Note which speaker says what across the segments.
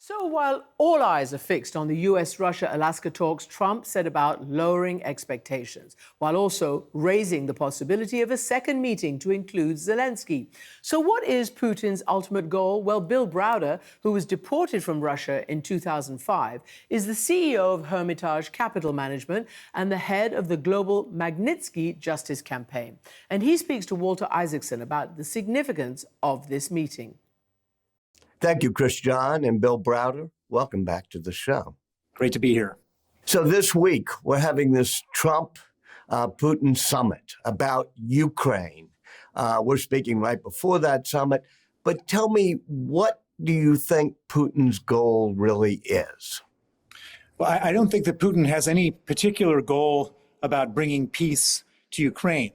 Speaker 1: So while all eyes are fixed on the US-Russia-Alaska talks, Trump said about lowering expectations, while also raising the possibility of a second meeting to include Zelensky. So what is Putin's ultimate goal? Well, Bill Browder, who was deported from Russia in 2005, is the CEO of Hermitage Capital Management and the head of the global Magnitsky Justice Campaign. And he speaks to Walter Isaacson about the significance of this meeting.
Speaker 2: Thank you, Chris John and Bill Browder. Welcome back to the show.
Speaker 3: Great to be here.
Speaker 2: So this week, we're having this Trump-Putin summit about Ukraine. We're speaking right before that summit. But tell me, what do you think Putin's goal really is?
Speaker 3: Well, I don't think that Putin has any particular goal about bringing peace to Ukraine.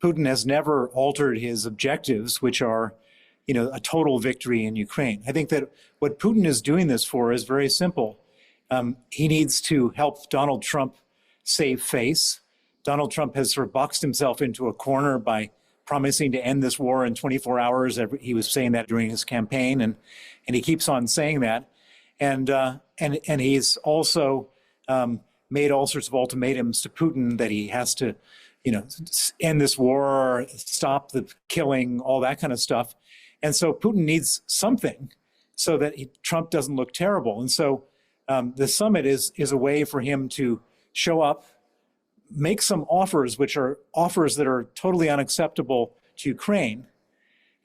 Speaker 3: Putin has never altered his objectives, which are a total victory in Ukraine. I think that what Putin is doing this for is very simple. He needs to help Donald Trump save face. Donald Trump has sort of boxed himself into a corner by promising to end this war in 24 hours. He was saying that during his campaign, and he keeps on saying that. And he's also made all sorts of ultimatums to Putin that he has to, end this war, stop the killing, all that kind of stuff. And so Putin needs something so that Trump doesn't look terrible. And so the summit is a way for him to show up, make some offers, which are offers that are totally unacceptable to Ukraine,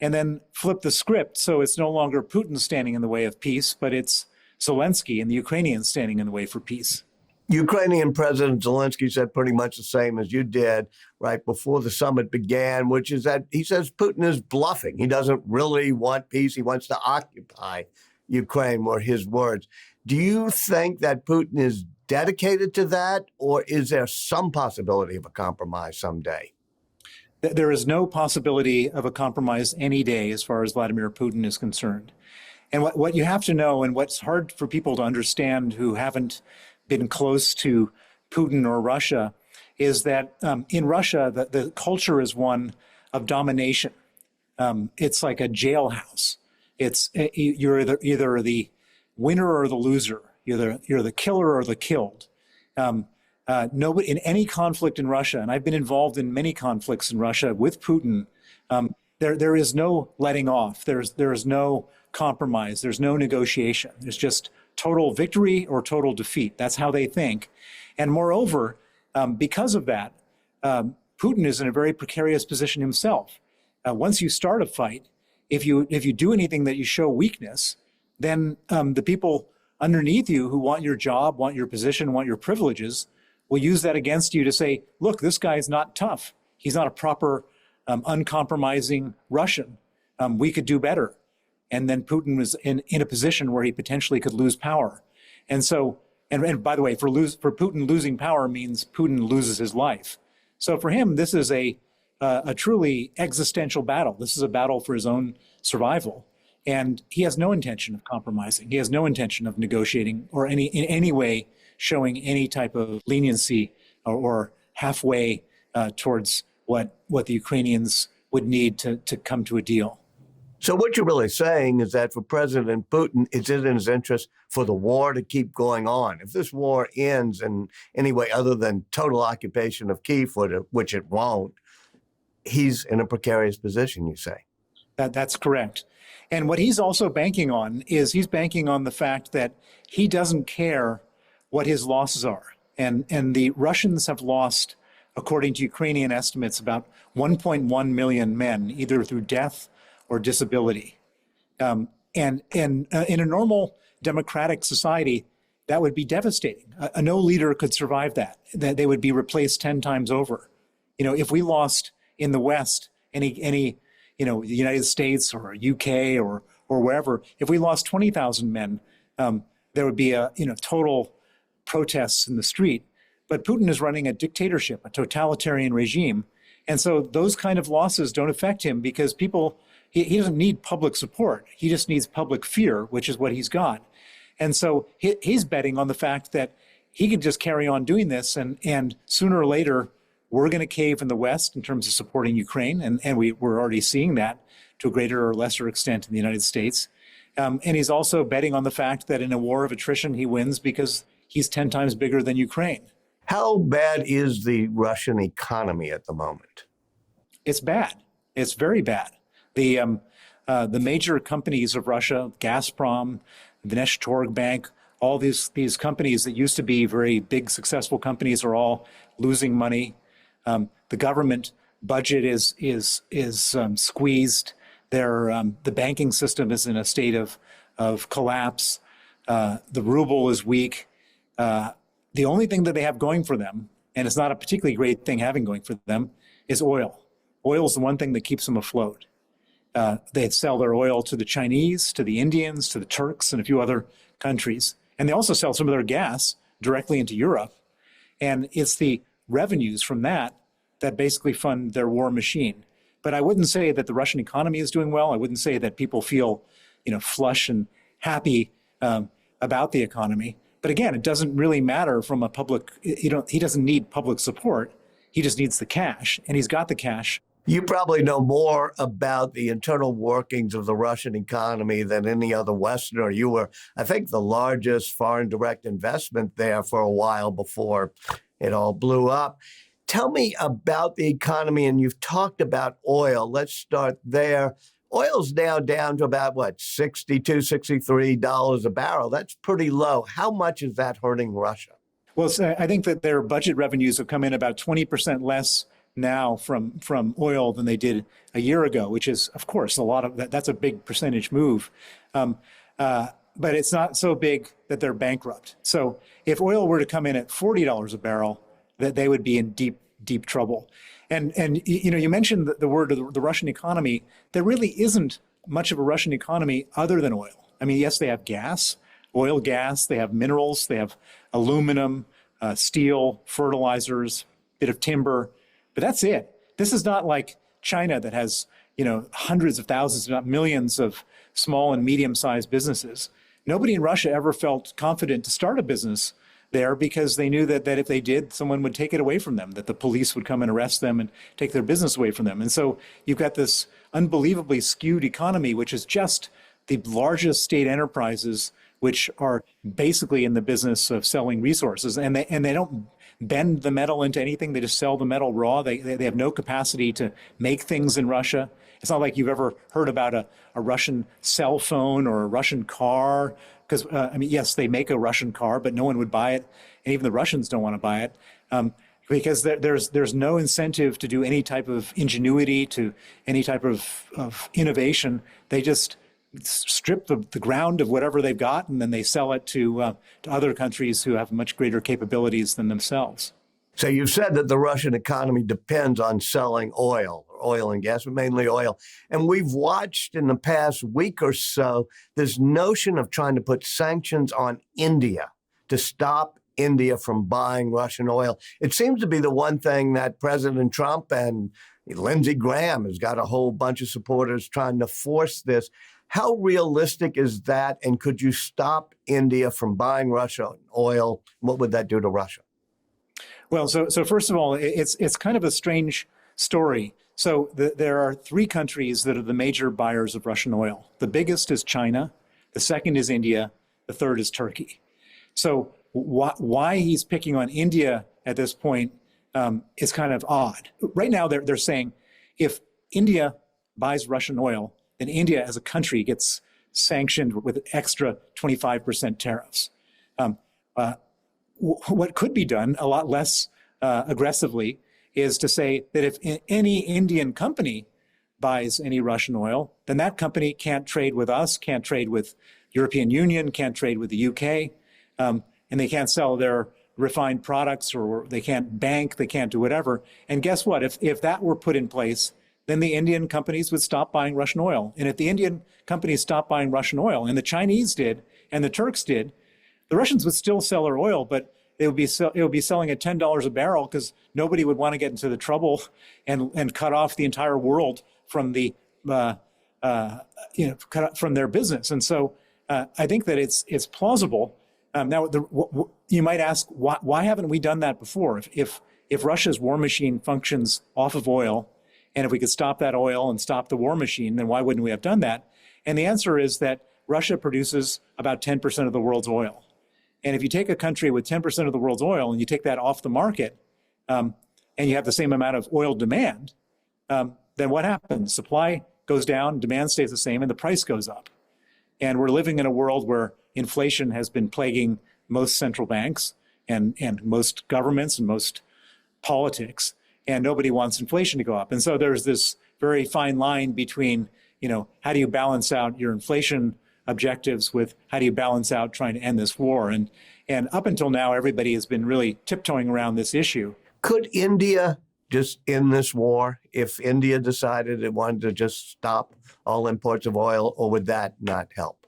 Speaker 3: and then flip the script. So it's no longer Putin standing in the way of peace, but it's Zelensky and the Ukrainians standing in the way for peace.
Speaker 2: Ukrainian President Zelensky said pretty much the same as you did right before the summit began, which is that he says Putin is bluffing. He doesn't really want peace. He wants to occupy Ukraine, were his words. Do you think that Putin is dedicated to that, or is there some possibility of a compromise someday?
Speaker 3: There is no possibility of a compromise any day as far as Vladimir Putin is concerned. And what you have to know, and what's hard for people to understand who haven't been close to Putin or Russia, is that in Russia, the culture is one of domination. It's like a jailhouse. You're either the winner or the loser. You're the killer or the killed. Nobody in any conflict in Russia, and I've been involved in many conflicts in Russia with Putin, there is no letting off. There is no compromise. There's no negotiation. There's just total victory or total defeat. That's how they think. And moreover, because of that, Putin is in a very precarious position himself. Once you start a fight, if you do anything that you show weakness, then the people underneath you who want your job, want your position, want your privileges, will use that against you to say, look, this guy is not tough. He's not a proper, uncompromising Russian. We could do better. And then Putin was in a position where he potentially could lose power. And so, and by the way, for Putin, losing power means Putin loses his life. So for him, this is a truly existential battle. This is a battle for his own survival. And he has no intention of compromising. He has no intention of negotiating or in any way showing any type of leniency or halfway towards what the Ukrainians would need to come to a deal.
Speaker 2: So what you're really saying is that for President Putin, it's in his interest for the war to keep going on. If this war ends in any way other than total occupation of Kyiv, which it won't, he's in a precarious position, you say.
Speaker 3: That's correct. And what he's also banking on is he's banking on the fact that he doesn't care what his losses are. And the Russians have lost, according to Ukrainian estimates, about 1.1 million men, either through death or disability. And in a normal democratic society, that would be devastating. No leader could survive that they would be replaced 10 times over. If we lost in the West, the United States or UK or wherever, if we lost 20,000 men, there would be total protests in the street. But Putin is running a dictatorship, a totalitarian regime. And so those kind of losses don't affect him because he doesn't need public support. He just needs public fear, which is what he's got. And so he's betting on the fact that he can just carry on doing this, and sooner or later, we're going to cave in the West in terms of supporting Ukraine, and we're already seeing that to a greater or lesser extent in the United States. And he's also betting on the fact that in a war of attrition, he wins because he's 10 times bigger than Ukraine.
Speaker 2: How bad is the Russian economy at the moment?
Speaker 3: It's bad. It's very bad. The major companies of Russia, Gazprom, Vneshtorgbank, all these companies that used to be very big, successful companies are all losing money. The government budget is squeezed. The banking system is in a state of collapse. The ruble is weak. The only thing that they have going for them, and it's not a particularly great thing having going for them, is oil. Oil is the one thing that keeps them afloat. They sell their oil to the Chinese, to the Indians, to the Turks, and a few other countries. And they also sell some of their gas directly into Europe. And it's the revenues from that basically fund their war machine. But I wouldn't say that the Russian economy is doing well. I wouldn't say that people feel, flush and happy about the economy. But again, it doesn't really matter from a public, he doesn't need public support. He just needs the cash, and he's got the cash.
Speaker 2: You probably know more about the internal workings of the Russian economy than any other Westerner. You were, I think, the largest foreign direct investment there for a while before it all blew up. Tell me about the economy, and you've talked about oil. Let's start there. Oil's now down to about, $62, $63 a barrel. That's pretty low. How much is that hurting Russia?
Speaker 3: Well, I think that their budget revenues have come in about 20% less now from oil than they did a year ago, which is, of course, a lot of that's a big percentage move. But it's not so big that they're bankrupt. So if oil were to come in at $40 a barrel, that they would be in deep trouble. And you mentioned the word of the Russian economy. There really isn't much of a Russian economy other than oil. I mean, yes, they have gas, oil, gas. They have minerals. They have aluminum, steel, fertilizers, bit of timber. But that's it. This is not like China that has, hundreds of thousands, if not millions of small and medium-sized businesses. Nobody in Russia ever felt confident to start a business there because they knew that if they did, someone would take it away from them, that the police would come and arrest them and take their business away from them. And so you've got this unbelievably skewed economy, which is just the largest state enterprises, which are basically in the business of selling resources. And they don't bend the metal into anything. They just sell the metal raw. They have no capacity to make things in Russia. It's not like you've ever heard about a Russian cell phone or a Russian car. Because, yes, they make a Russian car, but no one would buy it. And even the Russians don't want to buy it because there's no incentive to do any type of ingenuity, to any type of innovation. They just strip the ground of whatever they've got, and then they sell it to other countries who have much greater capabilities than themselves.
Speaker 2: So you've said that the Russian economy depends on selling oil and gas, but mainly oil. And we've watched in the past week or so this notion of trying to put sanctions on India to stop India from buying Russian oil. It seems to be the one thing that President Trump and Lindsey Graham has got a whole bunch of supporters trying to force this. How realistic is that? And could you stop India from buying Russian oil? What would that do to Russia?
Speaker 3: Well, so first of all, it's kind of a strange story. So there are three countries that are the major buyers of Russian oil. The biggest is China. The second is India. The third is Turkey. So why he's picking on India at this point is kind of odd. Right now, they're saying if India buys Russian oil, then India as a country gets sanctioned with extra 25% tariffs. What could be done a lot less aggressively is to say that if any Indian company buys any Russian oil, then that company can't trade with us, can't trade with European Union, can't trade with the UK, and they can't sell their refined products, or they can't bank, they can't do whatever. And guess what? If that were put in place, then the Indian companies would stop buying Russian oil. And if the Indian companies stopped buying Russian oil, and the Chinese did, and the Turks did, the Russians would still sell their oil, but it would be selling at $10 a barrel because nobody would want to get into the trouble and cut off the entire world from the from their business. And so I think that it's plausible. Now you might ask, why haven't we done that before? If Russia's war machine functions off of oil, and if we could stop that oil and stop the war machine, then why wouldn't we have done that? And the answer is that Russia produces about 10% of the world's oil. And if you take a country with 10% of the world's oil and you take that off the market, and you have the same amount of oil demand, then what happens? Supply goes down, demand stays the same, and the price goes up. And we're living in a world where inflation has been plaguing most central banks and most governments and most politics, and nobody wants inflation to go up. And so there's this very fine line between, how do you balance out your inflation objectives with how do you balance out trying to end this war? And up until now, everybody has been really tiptoeing around this issue.
Speaker 2: Could India just end this war if India decided it wanted to just stop all imports of oil, or would that not help?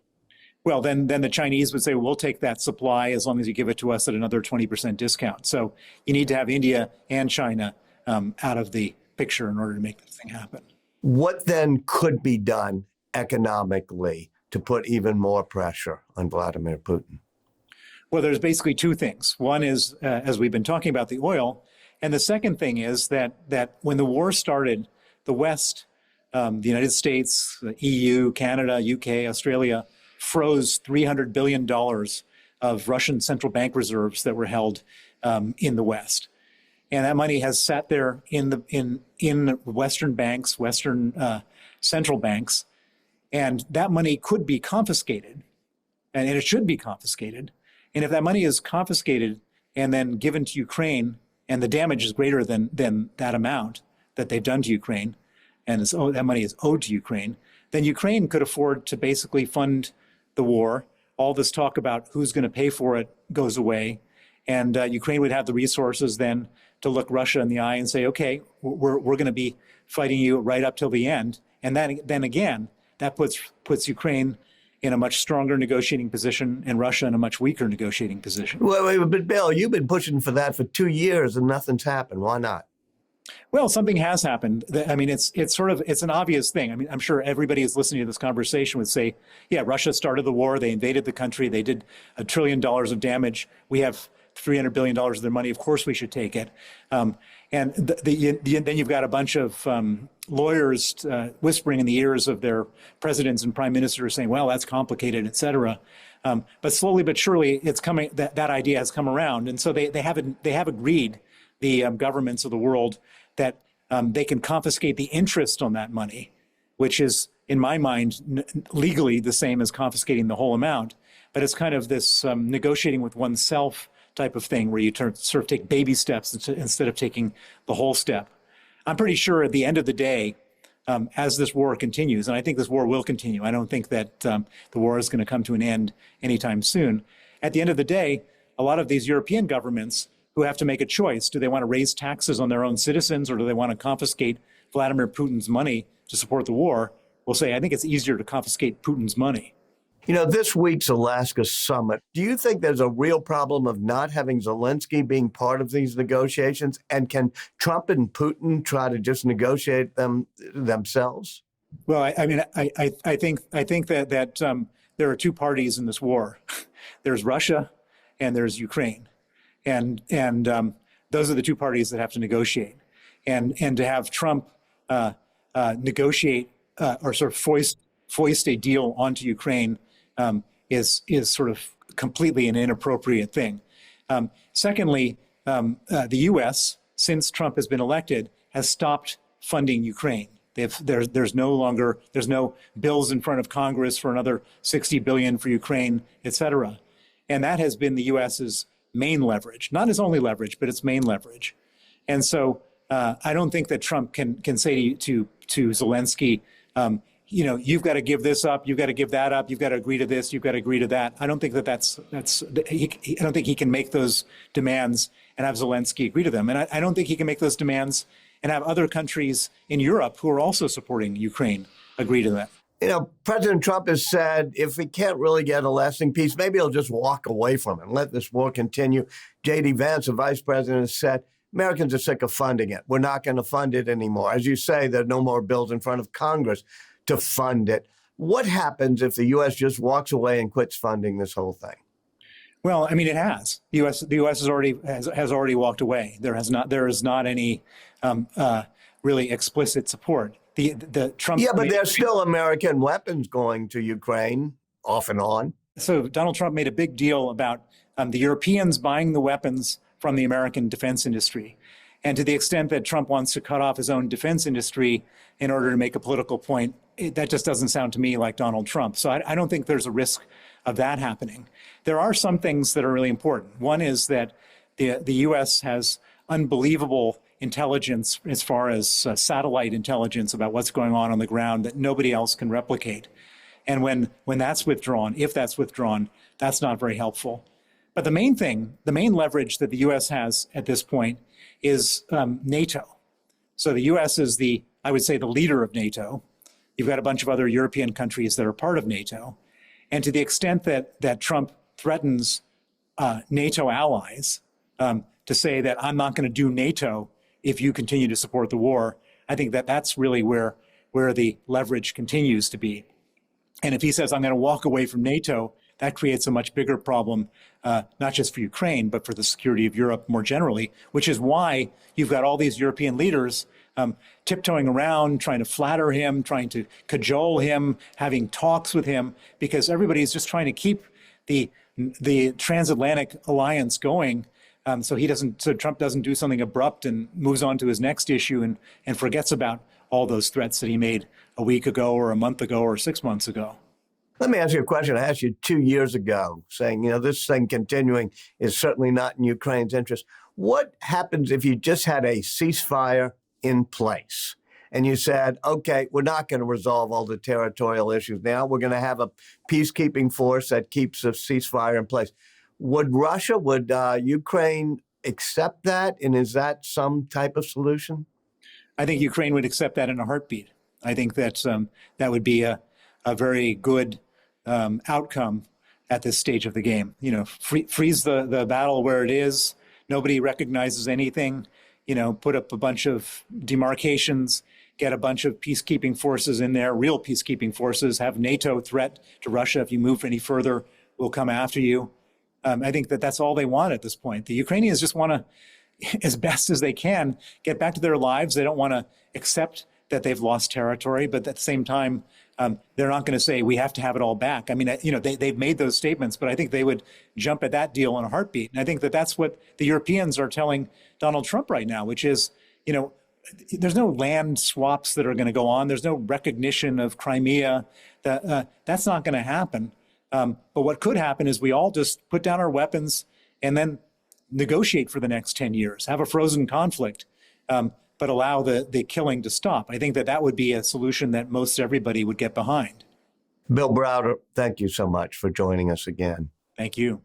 Speaker 3: Well, then the Chinese would say, we'll take that supply as long as you give it to us at another 20% discount. So you need to have India and China out of the picture in order to make this thing happen.
Speaker 2: What then could be done economically to put even more pressure on Vladimir Putin?
Speaker 3: Well, there's basically two things. One is, as we've been talking about, the oil. And the second thing is that when the war started, the West, the United States, the EU, Canada, UK, Australia, froze $300 billion of Russian central bank reserves that were held in the West. And that money has sat there in Western banks, Western central banks, and that money could be confiscated, and it should be confiscated. And if that money is confiscated and then given to Ukraine, and the damage is greater than that amount that they've done to Ukraine, and that money is owed to Ukraine, then Ukraine could afford to basically fund the war. All this talk about who's going to pay for it goes away, and Ukraine would have the resources then to look Russia in the eye and say, okay, we're going to be fighting you right up till the end. And then again, that puts Ukraine in a much stronger negotiating position and Russia in a much weaker negotiating position.
Speaker 2: Well, but Bill, you've been pushing for that for 2 years and nothing's happened. Why not?
Speaker 3: Well, something has happened. I mean, it's an obvious thing. I mean, I'm sure everybody who's listening to this conversation would say, yeah, Russia started the war. They invaded the country. They did $1 trillion of damage. We have $300 billion of their money. Of course we should take it. And then you've got a bunch of lawyers whispering in the ears of their presidents and prime ministers saying, well, that's complicated, et cetera. But slowly but surely it's coming, that idea has come around. And so they have agreed, the governments of the world, that they can confiscate the interest on that money, which is, in my mind, legally the same as confiscating the whole amount. But it's kind of this negotiating with oneself type of thing where you sort of take baby steps instead of taking the whole step. I'm pretty sure at the end of the day, as this war continues, and I think this war will continue, I don't think that the war is going to come to an end anytime soon. At the end of the day, a lot of these European governments who have to make a choice, do they want to raise taxes on their own citizens or do they want to confiscate Vladimir Putin's money to support the war, will say, I think it's easier to confiscate Putin's money.
Speaker 2: You know, this week's Alaska summit, do you think there's a real problem of not having Zelensky being part of these negotiations? And can Trump and Putin try to just negotiate them themselves?
Speaker 3: Well, I think that there are two parties in this war. There's Russia and there's Ukraine. And those are the two parties that have to negotiate. And to have Trump negotiate or sort of foist a deal onto Ukraine is sort of completely an inappropriate thing. Secondly, the U.S., since Trump has been elected, has stopped funding Ukraine. There's no bills in front of Congress for another $60 billion for Ukraine, et cetera. And that has been the U.S.'s main leverage, not its only leverage, but its main leverage. And so I don't think that Trump can say to Zelensky, you've got to give this up, you've got to give that up, you've got to agree to this, you've got to agree to that. I don't think I don't think he can make those demands and have Zelensky agree to them. And I don't think he can make those demands and have other countries in Europe who are also supporting Ukraine agree to that.
Speaker 2: You know, President Trump has said if he can't really get a lasting peace, maybe he'll just walk away from it and let this war continue. J.D. Vance, the vice president, has said Americans are sick of funding it. We're not going to fund it anymore. As you say, there are no more bills in front of Congress to fund it. What happens if the U.S. just walks away and quits funding this whole thing?
Speaker 3: Well, I mean, it has. The U.S. has already walked away. There is not any really explicit support. The Trump.
Speaker 2: Yeah, but there's still American weapons going to Ukraine off and on?
Speaker 3: So Donald Trump made a big deal about the Europeans buying the weapons from the American defense industry. And to the extent that Trump wants to cut off his own defense industry in order to make a political point, that just doesn't sound to me like Donald Trump. So I don't think there's a risk of that happening. There are some things that are really important. One is that the U.S. has unbelievable intelligence as far as satellite intelligence about what's going on the ground that nobody else can replicate. And when that's withdrawn, if that's withdrawn, that's not very helpful. But the main leverage that the U.S. has at this point is NATO. So the U.S. is I would say, the leader of NATO. You've got a bunch of other European countries that are part of NATO. And to the extent that Trump threatens NATO allies to say that I'm not going to do NATO if you continue to support the war, I think that's really where the leverage continues to be. And if he says, I'm going to walk away from NATO, that creates a much bigger problem, not just for Ukraine, but for the security of Europe more generally, which is why you've got all these European leaders tiptoeing around, trying to flatter him, trying to cajole him, having talks with him, because everybody's just trying to keep the transatlantic alliance going. So Trump doesn't do something abrupt and moves on to his next issue and forgets about all those threats that he made a week ago or a month ago or 6 months ago.
Speaker 2: Let me ask you a question I asked you 2 years ago, saying, this thing continuing is certainly not in Ukraine's interest. What happens if you just had a ceasefire in place and you said, okay, we're not going to resolve all the territorial issues now. We're going to have a peacekeeping force that keeps a ceasefire in place. Would Ukraine accept that? And is that some type of solution?
Speaker 3: I think Ukraine would accept that in a heartbeat. I think that would be a very good outcome at this stage of the game. Freeze the battle where it is. Nobody recognizes anything. Put up a bunch of demarcations, get a bunch of peacekeeping forces in there, real peacekeeping forces, have NATO threat to Russia. If you move any further, we'll come after you. I think that's all they want at this point. The Ukrainians just want to, as best as they can, get back to their lives. They don't want to accept that they've lost territory, but at the same time, they're not going to say we have to have it all back. I mean, they've made those statements, but I think they would jump at that deal in a heartbeat. And I think that's what the Europeans are telling Donald Trump right now, which is, there's no land swaps that are going to go on. There's no recognition of Crimea. That's not going to happen. But what could happen is we all just put down our weapons and then negotiate for the next 10 years, have a frozen conflict, but allow the killing to stop. I think that would be a solution that most everybody would get behind.
Speaker 2: Bill Browder, thank you so much for joining us again.
Speaker 3: Thank you.